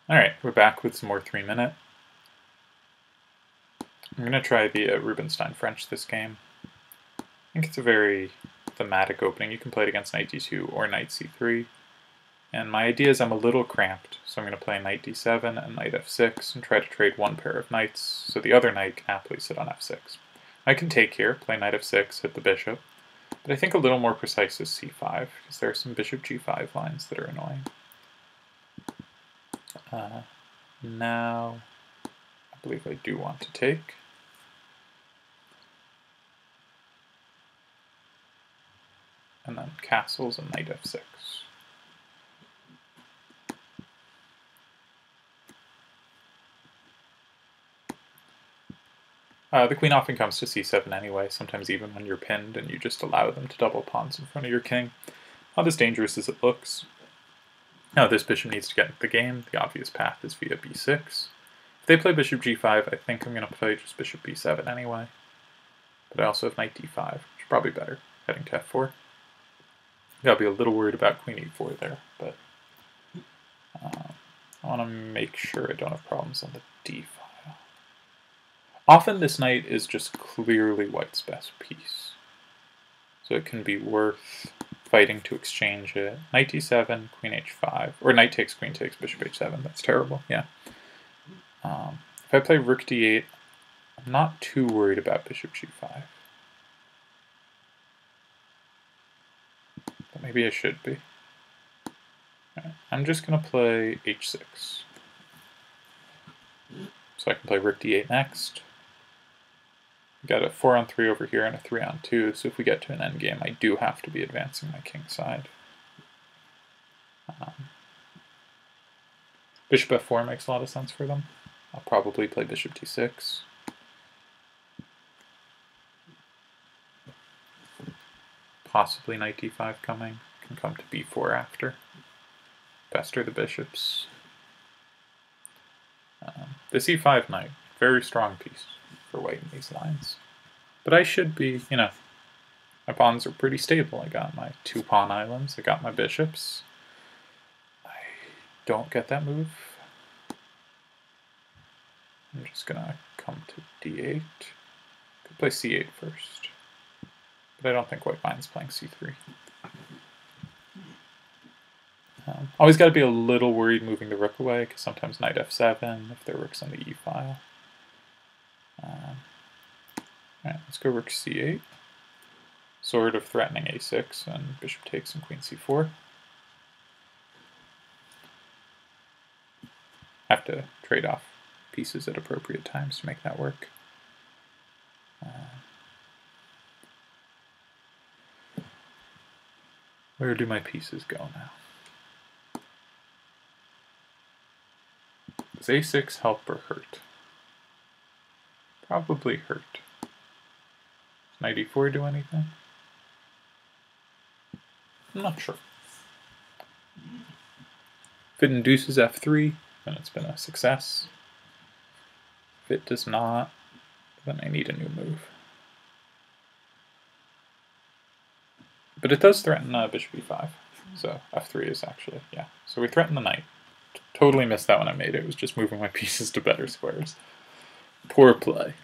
Alright, we're back with some more 3-minute. I'm going to try the Rubinstein French this game. I think it's a very thematic opening. You can play it against knight d2 or knight c3. And my idea is I'm a little cramped, so I'm going to play knight d7 and knight f6 and try to trade one pair of knights, so the other knight can happily sit on f6. I can take here, play knight f6, hit the bishop, but I think a little more precise is c5, because there are some bishop g5 lines that are annoying. Now, I believe I do want to take. And then castles and knight f6. The queen often comes to c7 anyway, sometimes even when you're pinned and you just allow them to double pawns in front of your king. Not as dangerous as it looks. Now this bishop needs to get into the game. The obvious path is via b6. If they play bishop g5, I think I'm going to play just bishop b7 anyway. But I also have knight d5, which is probably better, heading to f4. I'll be a little worried about queen e4 there, but I want to make sure I don't have problems on the d file. Often this knight is just clearly white's best piece, so it can be worth fighting to exchange it. Knight d7, queen h5, or knight takes, queen takes, bishop h7, that's terrible, yeah. If I play rook d8, I'm not too worried about bishop g5. But maybe I should be. Right, I'm just going to play h6. So I can play rook d8 next. We've got a 4-on-3 over here and a 3-on-2, so if we get to an endgame, I do have to be advancing my king side. Bishop f4 makes a lot of sense for them. I'll probably play bishop d6. Possibly knight d5 coming. Can come to b4 after. Bester the bishops. The c5 knight, very strong piece for white in these lines. But I should be, my pawns are pretty stable. I got my 2-pawn islands, I got my bishops. I don't get that move. I'm just gonna come to d8. Could play c8 first. But I don't think white mind's playing c3. Always got to be a little worried moving the rook away, because sometimes knight f7 if their rook's on the e-file. Alright, let's go rook c8. Sort of threatening a6, and bishop takes and queen c4. Have to trade off pieces at appropriate times to make that work. Where do my pieces go now? Does a6 help or hurt? Probably hurt. Does knight e4 do anything? I'm not sure. If it induces f3, then it's been a success. If it does not, then I need a new move. But it does threaten bishop e5, so f3 is actually, yeah. So we threaten the knight. Totally missed that when I made it. It was just moving my pieces to better squares. Poor play.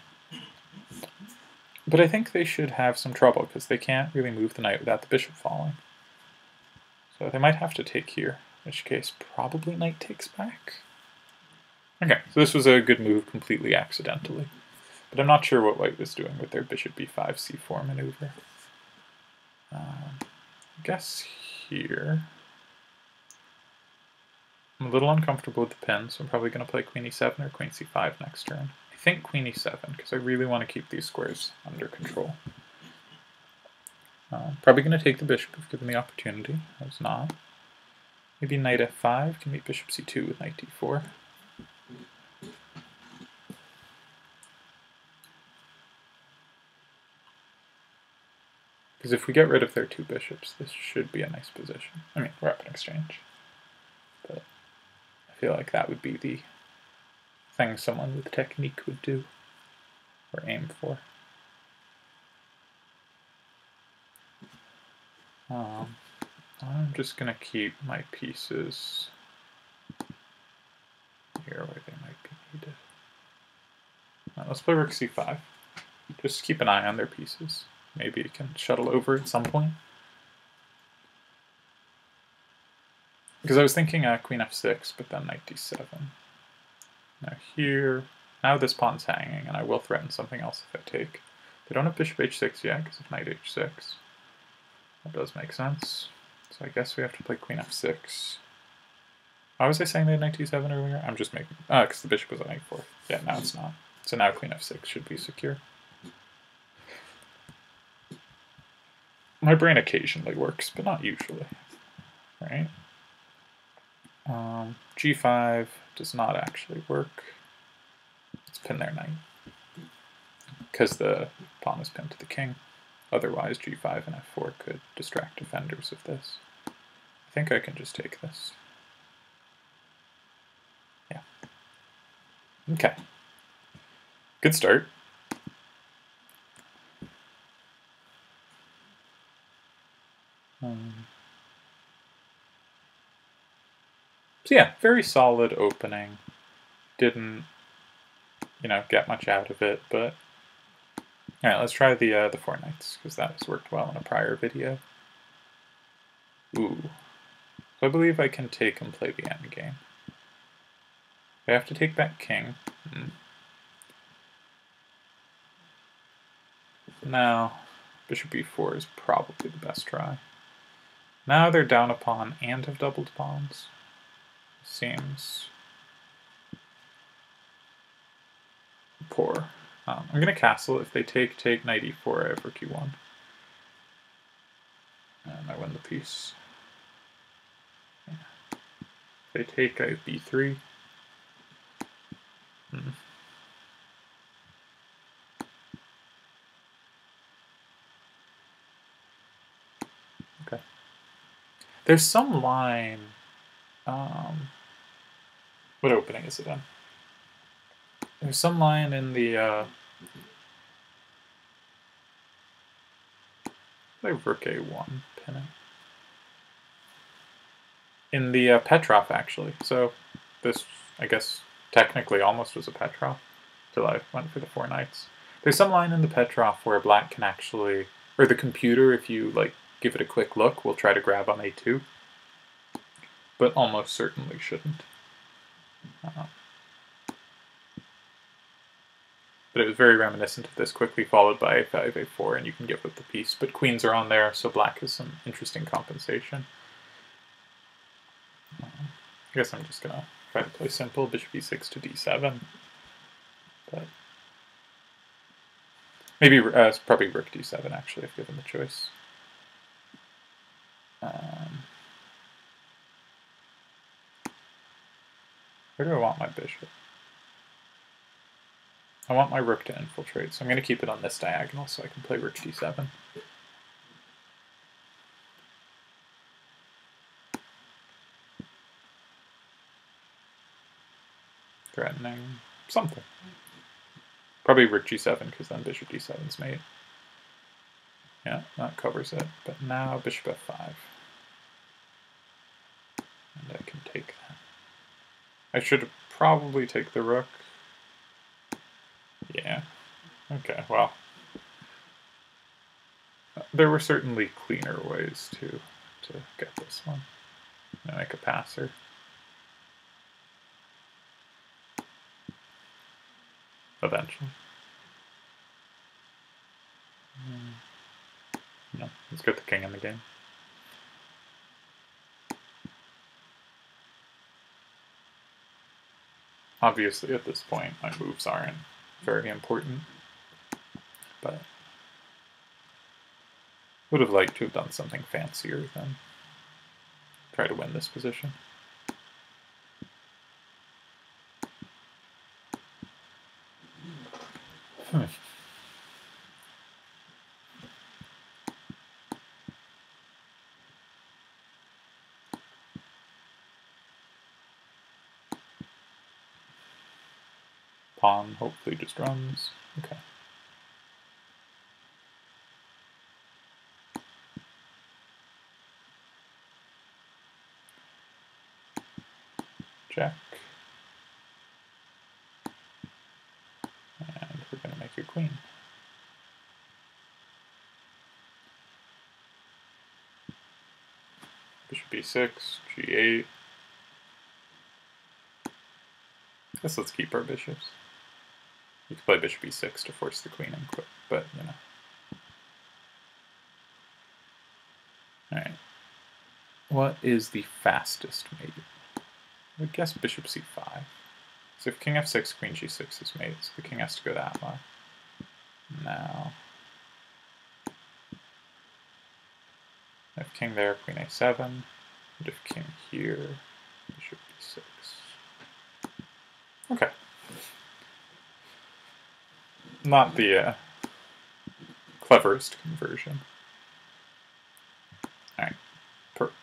But I think they should have some trouble, because they can't really move the knight without the bishop falling. So they might have to take here, in which case probably knight takes back. Okay, so this was a good move completely accidentally. But I'm not sure what white was doing with their bishop b5 c4 maneuver. I guess here... I'm a little uncomfortable with the pin, so I'm probably going to play queen e7 or queen c5 next turn. I think queen e7, because I really want to keep these squares under control. Probably going to take the bishop if given the opportunity. I was not. Maybe knight f5 can meet bishop c2 with knight d4. Because if we get rid of their two bishops, this should be a nice position. I mean, we're up in exchange. But I feel like that would be the thing someone with technique would do, or aim for. I'm just going to keep my pieces here where they might be needed. Let's play rook c5. Just keep an eye on their pieces. Maybe it can shuttle over at some point. Because I was thinking queen f6, but then knight d7. Now here, now this pawn's hanging, and I will threaten something else if I take. They don't have bishop h6 yet, because of knight h6. That does make sense. So I guess we have to play queen f6. Why was I saying they had knight d7 earlier? I'm just making... Oh, because the bishop was on a4. Yeah, now it's not. So now queen f6 should be secure. My brain occasionally works, but not usually. Right? G5 does not actually work. Let's pin their knight. Because the pawn is pinned to the king. Otherwise, G5 and F4 could distract defenders of this. I think I can just take this. Yeah. Okay. Good start. So yeah, very solid opening. Didn't, get much out of it, but... Alright, let's try the four knights, because that has worked well in a prior video. Ooh. So I believe I can take and play the endgame. I have to take back king. Now, bishop e4 is probably the best try. Now they're down a pawn and have doubled pawns. Seems poor. I'm going to castle. If they take knight e4, I have rook e1. And I win the piece. Yeah. If they take, I have b3. Okay. There's some line... what opening is it in? There's some line in the... like rook a1, pin it. In the Petrov, actually. So this, I guess, technically almost was a Petrov, till I went for the four knights. There's some line in the Petrov where black can actually, or the computer, if you give it a quick look, will try to grab on a2, but almost certainly shouldn't. But it was very reminiscent of this, quickly followed by a5, a4, and you can give up the piece. But queens are on there, so black has some interesting compensation. I guess I'm just going to try to play simple, bishop e6 to d7. But maybe it's probably rook d7, actually, if given the choice. Where do I want my bishop? I want my rook to infiltrate, so I'm going to keep it on this diagonal so I can play rook d7. Threatening something. Probably rook g7, because then bishop d7 is mate. Yeah, that covers it. But now bishop f5. And I can take that. I should probably take the rook. Yeah. Okay, well. There were certainly cleaner ways to get this one. And make a passer. Eventually. No, let's get the king in the game. Obviously, at this point, my moves aren't very important, but would have liked to have done something fancier than try to win this position. Pawn hopefully just runs. Okay. Check. queen. Bishop b6, g8. I guess let's keep our bishops. You could play bishop e6 to force the queen in quick, but you know. Alright. What is the fastest mate? I would guess bishop c5. So if king f6, queen g6 is mate, so the king has to go that way. Now, if king there, queen a7, and if king here, bishop b6. Okay. Not the cleverest conversion. Alright, perk.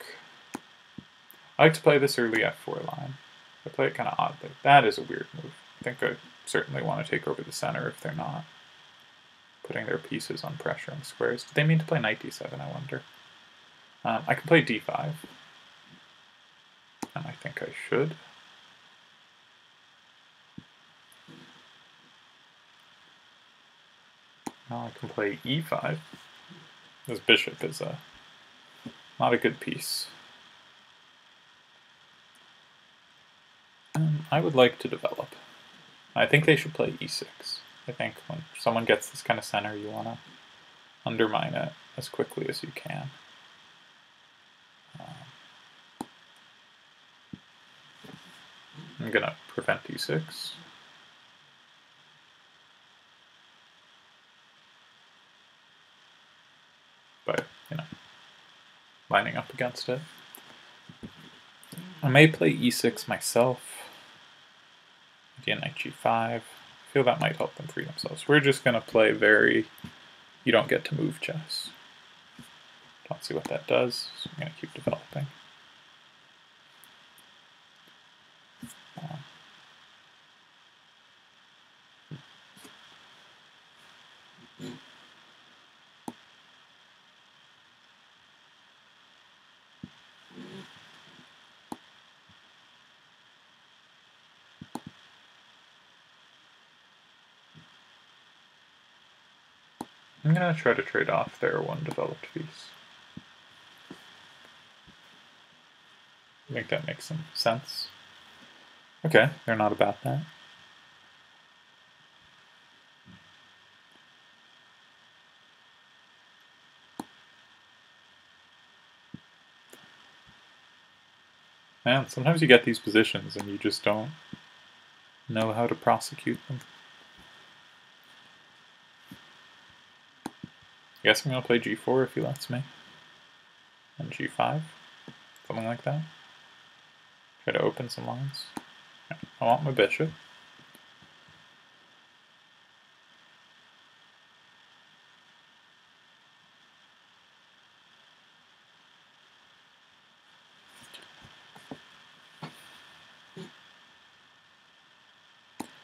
I like to play this early f4 line. I play it kind of oddly. That is a weird move. I think I certainly want to take over the center if they're not putting their pieces on pressuring squares. Did they mean to play knight d7, I wonder? I can play d5. And I think I should. Now I can play e5. This bishop is not a good piece. I would like to develop. I think they should play e6. I think when someone gets this kind of center, you want to undermine it as quickly as you can. I'm going to prevent e6. By, you know, lining up against it. I may play e6 myself. Again, knight g5. I feel that might help them free themselves. We're just going to play very, you don't get to move chess. Don't see what that does, so I'm going to keep developing. I'm going to try to trade off their one developed piece. I think that makes some sense. Okay, they're not about that. Man, sometimes you get these positions and you just don't know how to prosecute them. I guess I'm going to play g4 if he lets me. And g5. Something like that. Try to open some lines. I want my bishop.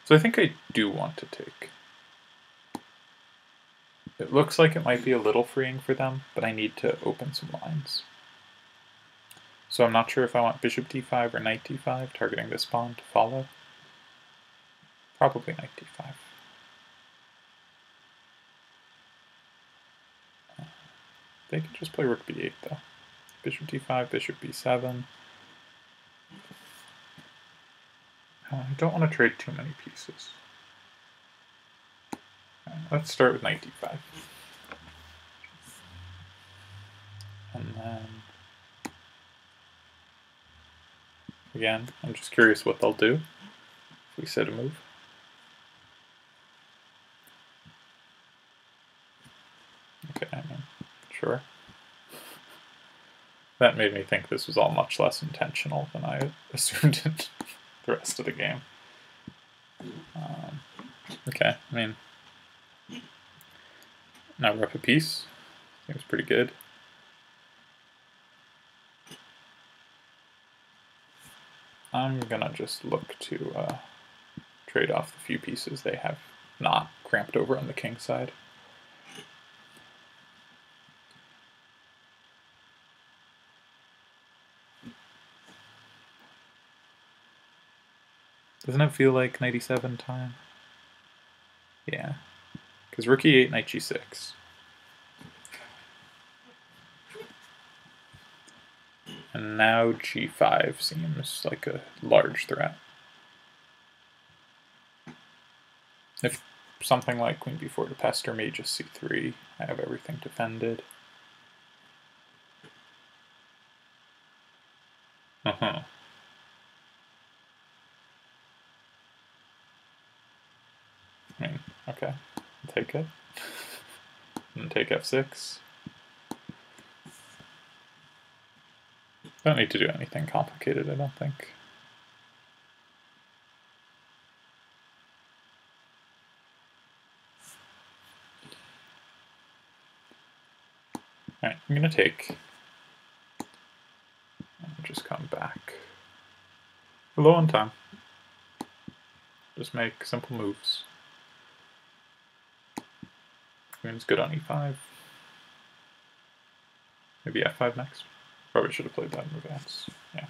So I think I do want to take. It looks like it might be a little freeing for them, but I need to open some lines. So I'm not sure if I want bishop d5 or knight d5, targeting this pawn to follow. Probably knight d5. They can just play rook b8 though. Bishop d5, bishop b7. I don't want to trade too many pieces. Let's start with knight d5. And then, again, I'm just curious what they'll do if we set a move. Okay, I mean, sure. That made me think this was all much less intentional than I assumed in the rest of the game. Okay, I mean, now rep a piece. Seems pretty good. I'm gonna just look to trade off the few pieces they have not cramped over on the king side. Doesn't it feel like 97 time? Yeah. Because rook e8, knight g6. And now g5 seems like a large threat. If something like queen b4 to pester me, just c3. I have everything defended. I mean, okay, I'll take it. And take f6. Don't need to do anything complicated, I don't think. Alright, I'm gonna take. And just come back. We're low on time. Just make simple moves. Queen's good on e5. Maybe f5 next. Probably should have played that in advance. Yeah.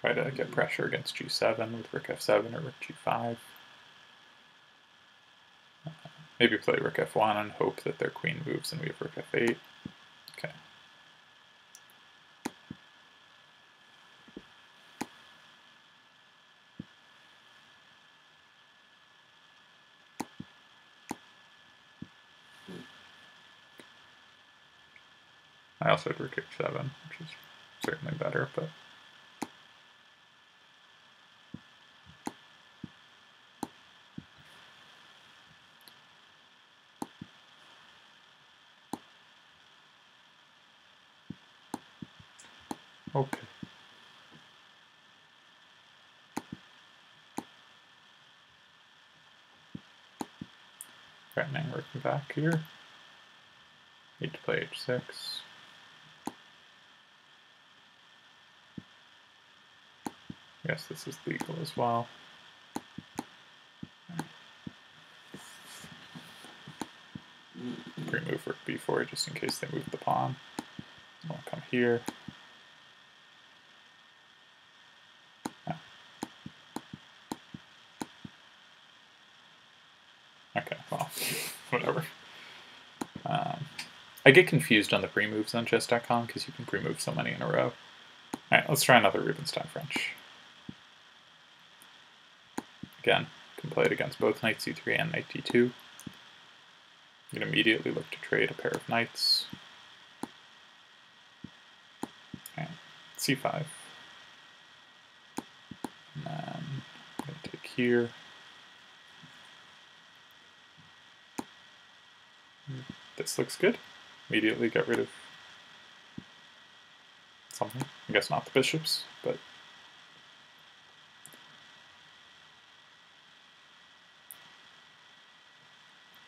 Try to get pressure against g7 with rook f7 or rook g5. Maybe play rook f1 and hope that their queen moves and we have rook f8. Okay. I also had rook h7, which is certainly better, but okay. Threatening working back here. Need to play h6. I guess this is legal as well. Remove rook b4 just in case they move the pawn. I'll come here. Okay, well, whatever. I get confused on the pre-moves on chess.com because you can pre-move so many in a row. Alright, let's try another Rubinstein French. Again, can play it against both knight c3 and knight d2. You can immediately look to trade a pair of knights. Okay, c5. And then I'm going to take here. This looks good. Immediately get rid of something. I guess not the bishops, but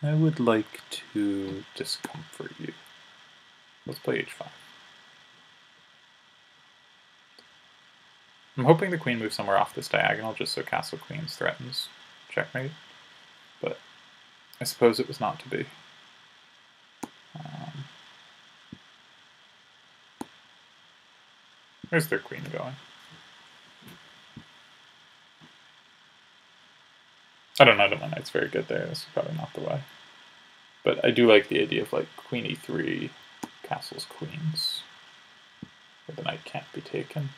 I would like to discomfort you. Let's play h5. I'm hoping the queen moves somewhere off this diagonal just so castle queens threatens checkmate, but I suppose it was not to be. Where's their queen going? I don't know that my knight's very good there, this is probably not the way. But I do like the idea of like queen e3, castles queens, where the knight can't be taken.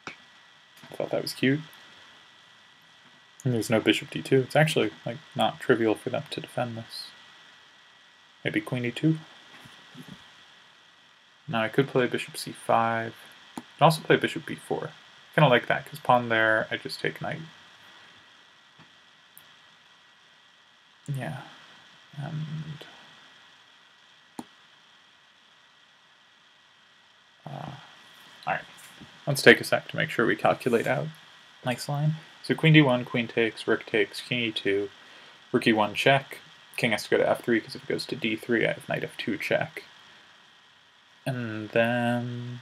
I thought that was cute. And there's no bishop d2. It's actually like not trivial for them to defend this. Maybe queen e2. Now I could play bishop c5. I can also play bishop b4. I kind of like that because pawn there, I just take knight. Yeah, and alright, let's take a sec to make sure we calculate out nice line. So queen d1, queen takes, rook takes, king e2, rook e1 check, king has to go to f3 because if it goes to d3 I have knight f2 check. And then,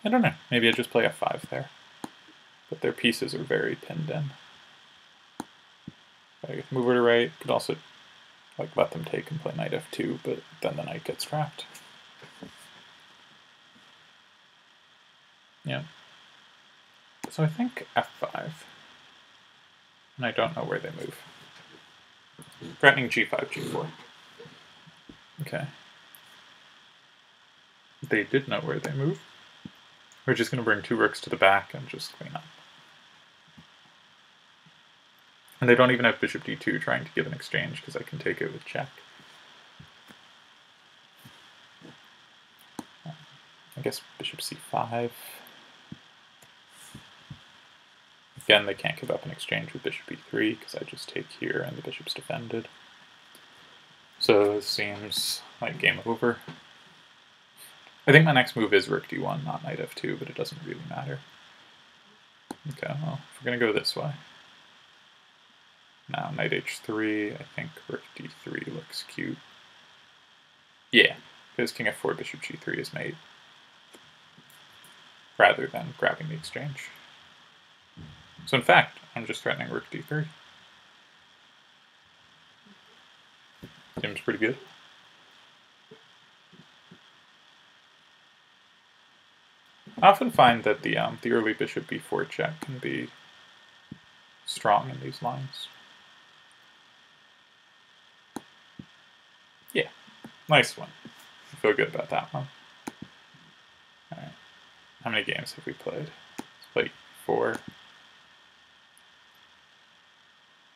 I don't know, maybe I just play f5 there. But their pieces are very pinned in. I could move her to right, could also like let them take and play knight f2, but then the knight gets trapped. Yeah. So I think f5. And I don't know where they move. Threatening g5, g4. Okay. They did know where they move. We're just going to bring 2 rooks to the back and just clean up. And they don't even have bishop d2 trying to give an exchange because I can take it with check. I guess bishop c5. Again, they can't give up an exchange with bishop e3 because I just take here and the bishop's defended. So it seems like game over. I think my next move is rook d1, not knight f2, but it doesn't really matter. Okay, well, if we're going to go this way. Now knight h3, I think rook d3 looks cute. Yeah, because king f4, bishop g3 is mate, rather than grabbing the exchange. So in fact, I'm just threatening rook d3. Seems pretty good. I often find that the early bishop b4 check can be strong in these lines. Yeah, nice one. I feel good about that one. Alright, how many games have we played? Let's play 4.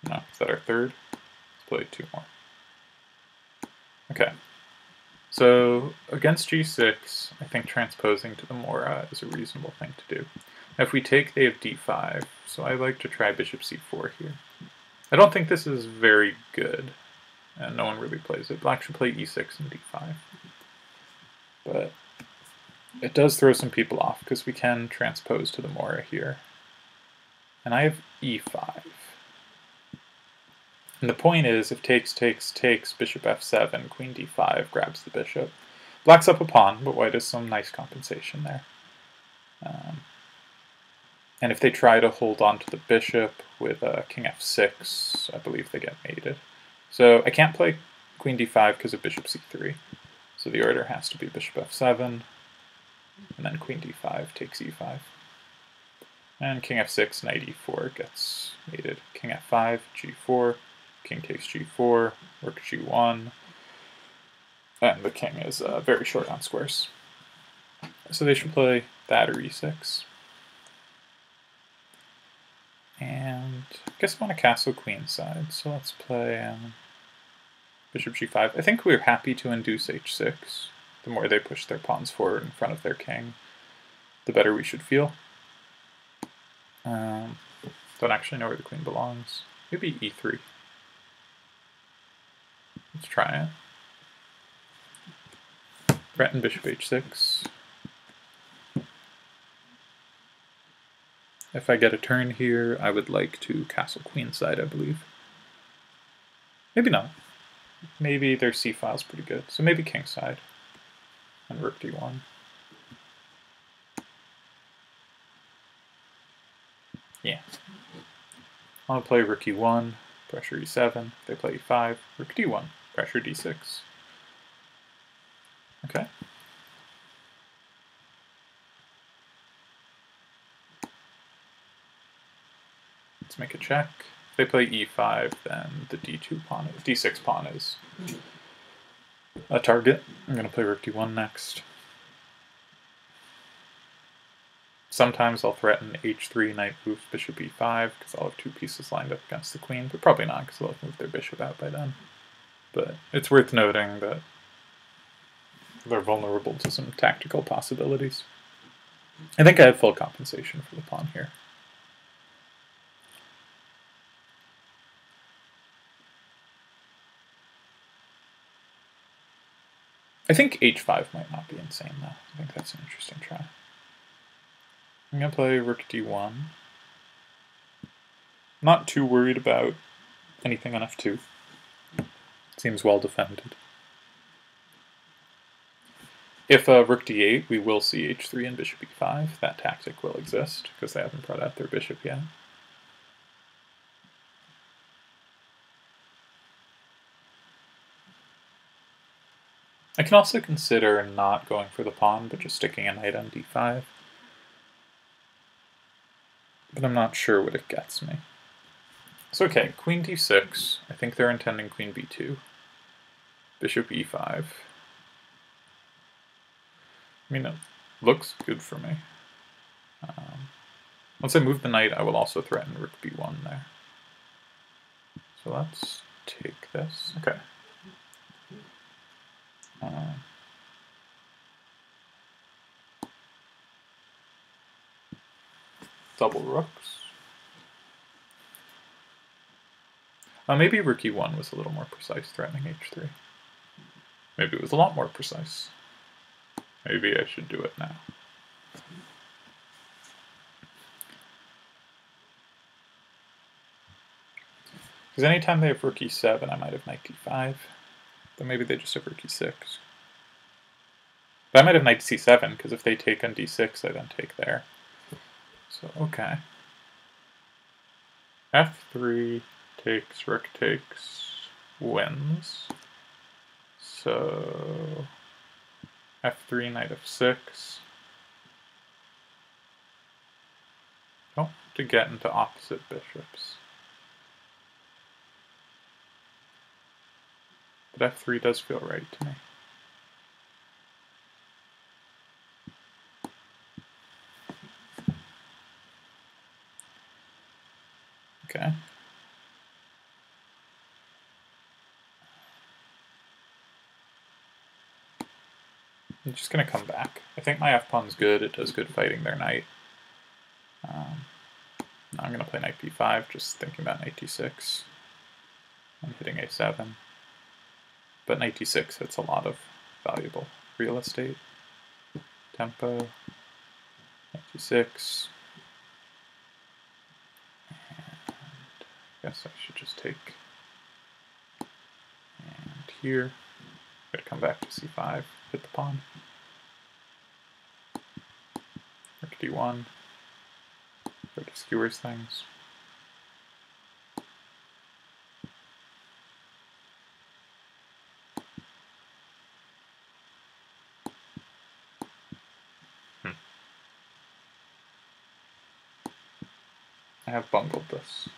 No, is that our third? Let's play 2 more. Okay. So against g6, I think transposing to the mora is a reasonable thing to do. Now if we take, they have d5, so I like to try bishop c4 here. I don't think this is very good, and no one really plays it. Black should play e6 and d5. But it does throw some people off, because we can transpose to the mora here. And I have e5. And the point is, if takes, bishop f7, queen d5 grabs the bishop. Black's up a pawn, but white has some nice compensation there. And if they try to hold on to the bishop with king f6, I believe they get mated. So I can't play queen d5 because of bishop c3. So the order has to be bishop f7, and then queen d5 takes e5. And king f6, knight e4 gets mated. King f5, g4, king takes g4, rook g1, and the king is very short on squares. So they should play that or e6. And I guess I want to castle queenside, so let's play bishop g5. I think we're happy to induce h6. The more they push their pawns forward in front of their king, the better we should feel. Don't actually know where the queen belongs. Maybe e3. Let's try it. Threaten bishop h6. If I get a turn here, I would like to castle queenside, I believe. Maybe not. Maybe their c-file's pretty good. So maybe kingside. And rook d1. Yeah. I want to play rook e1, pressure e7. If they play e5, rook d1, pressure d6. Okay. Let's make a check. If they play e5, then the d2 pawn, d6 pawn is a target. I'm going to play rook d1 next. Sometimes I'll threaten h3, knight moves bishop e5, because I'll have 2 pieces lined up against the queen, but probably not, because they'll have moved their bishop out by then. But it's worth noting that they're vulnerable to some tactical possibilities. I think I have full compensation for the pawn here. I think h5 might not be insane, though. I think that's an interesting try. I'm going to play rook d1. Not too worried about anything on f2. Seems well defended. If rook d8, we will see h3 and bishop e5. That tactic will exist, because they haven't brought out their bishop yet. I can also consider not going for the pawn, but just sticking a knight on d5. But I'm not sure what it gets me. So okay, queen d6. I think they're intending queen b2. Bishop e5. I mean, it looks good for me. Once I move the knight, I will also threaten rook b1 there. So let's take this. Okay. Double rooks. Maybe rook e1 was a little more precise, threatening h3. Maybe it was a lot more precise. Maybe I should do it now. Because anytime they have rook e7, I might have knight d5. But maybe they just have rook e6. But I might have knight c7, because if they take on d6, I then take there. So, okay. f3 takes, rook takes, wins. So, f3, knight f6. Don't have to get into opposite bishops. But f3 does feel right to me. Okay. I'm just going to come back. I think my f-pawn's good. It does good fighting their knight. Now I'm going to play knight b5, just thinking about knight d6. I'm hitting a7. But knight d6 hits a lot of valuable real estate. Tempo. Knight d6. And I guess I should just take. And here. I'm going to come back to c5, hit the pawn. Rook d1. Sort of skewers things. I have bungled this.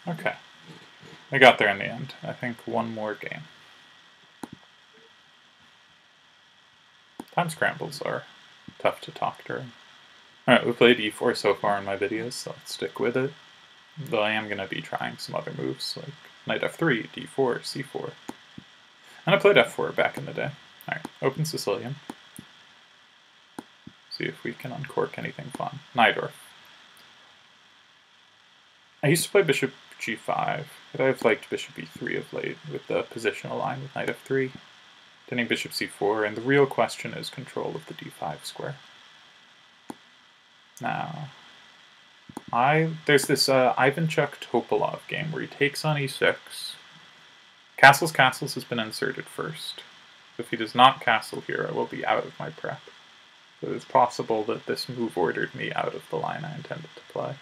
Okay. I got there in the end. I think one more game. Time scrambles are tough to talk during. Alright, we played e4 so far in my videos, so let's stick with it. Though I am going to be trying some other moves, like knight f3, d4, c4. And I played f4 back in the day. Alright, open Sicilian. See if we can uncork anything fun. Najdorf. I used to play bishop g5, but I've liked bishop e3 of late, with the positional line with knight f3. Turning bishop c4, and the real question is control of the d5 square. Now, there's this Ivanchuk Topalov game where he takes on e6. Castles has been inserted first. If he does not castle here, I will be out of my prep. So it's possible that this move ordered me out of the line I intended to play.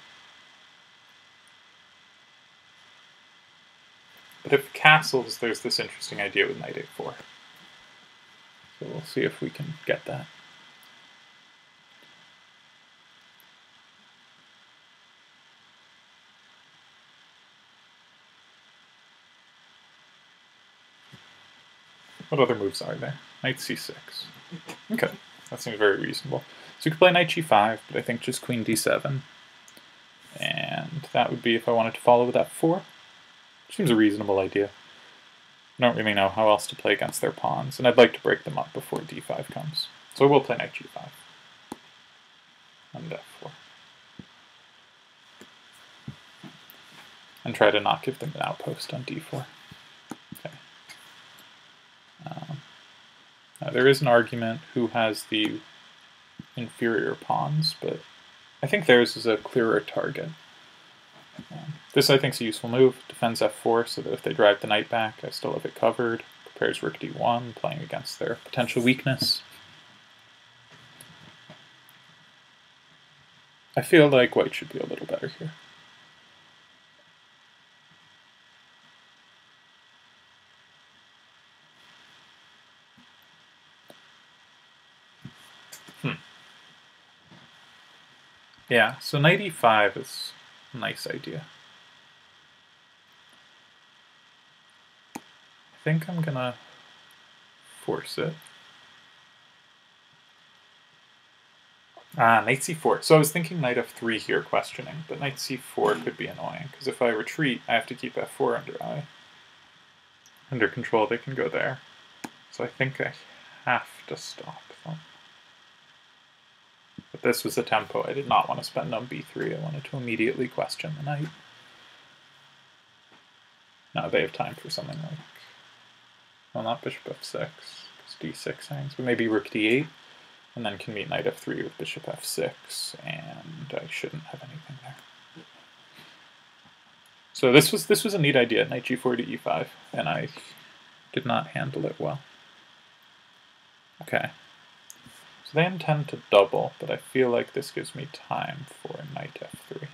But if castles, there's this interesting idea with knight a4. So we'll see if we can get that. What other moves are there? Knight c6. Okay, that seems very reasonable. So you could play knight g5, but I think just queen d7. And that would be if I wanted to follow with f4. Seems a reasonable idea. I don't really know how else to play against their pawns, and I'd like to break them up before d5 comes. So I will play knight g5. And f4. And try to not give them an outpost on d4. Okay. Now there is an argument who has the inferior pawns, but I think theirs is a clearer target. This I think is a useful move. Defends f4 so that if they drive the knight back, I still have it covered. Prepares rook d1, playing against their potential weakness. I feel like white should be a little better here. Yeah, so knight e5 is a nice idea. I think I'm gonna force it. Knight c4. So I was thinking knight f3 here, questioning, but knight c4 could be annoying, because if I retreat, I have to keep f4 under control. They can go there. So I think I have to stop them. But this was a tempo I did not want to spend on b3. I wanted to immediately question the knight. Now they have time for something like, well, not bishop f6, because d6 hangs, but maybe rook d8. And then can meet knight f3 with bishop f6, and I shouldn't have anything there. So this was a neat idea, knight g4 to e5, and I did not handle it well. Okay. So they intend to double, but I feel like this gives me time for knight f3.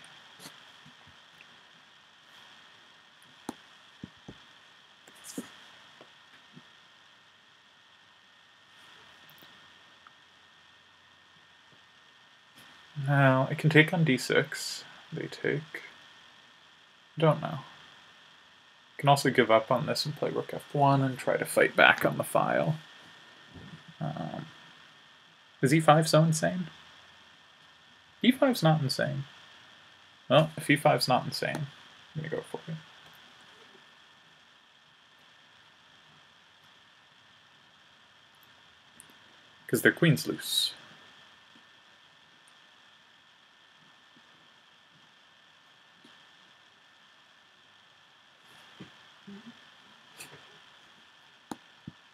Now, I can take on d6. They take... don't know. I can also give up on this and play rook f1 and try to fight back on the file. Is e5 so insane? e5's not insane. Well, if e5's not insane, I'm going to go for it. Because their queen's loose.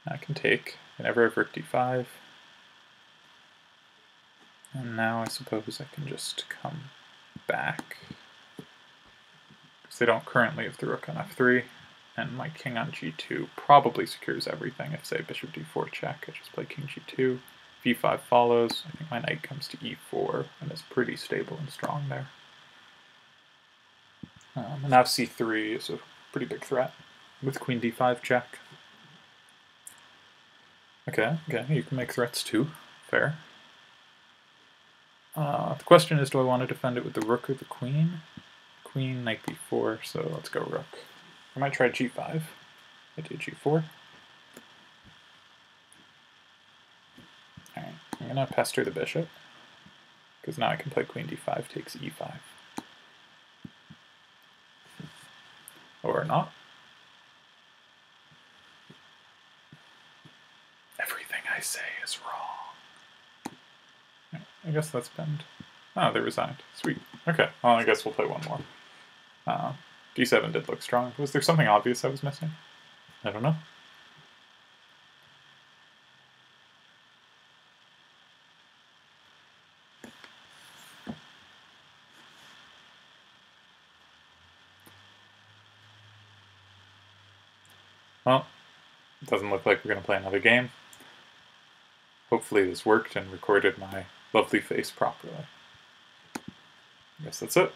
I can take whenever I've rook d5. And now I suppose I can just come back. Because they don't currently have the rook on f3, and my king on g2 probably secures everything. If, say, bishop d4 check, I just play king g2. If e5 follows, I think my knight comes to e4 and is pretty stable and strong there. And now c3 is a pretty big threat with queen d5 check. Okay, you can make threats too. Fair. The question is, do I want to defend it with the rook or the queen? Queen, knight b4, so let's go rook. I might try g5. I did g4. Alright, I'm going to pester the bishop, because now I can play queen d5 takes e5. Or not. Everything I say is wrong. I guess that's bend. Oh, they resigned. Sweet. Okay, well, I guess we'll play one more. d7 did look strong. Was there something obvious I was missing? I don't know. Well, it doesn't look like we're going to play another game. Hopefully this worked and recorded my lovely face properly. I guess that's it.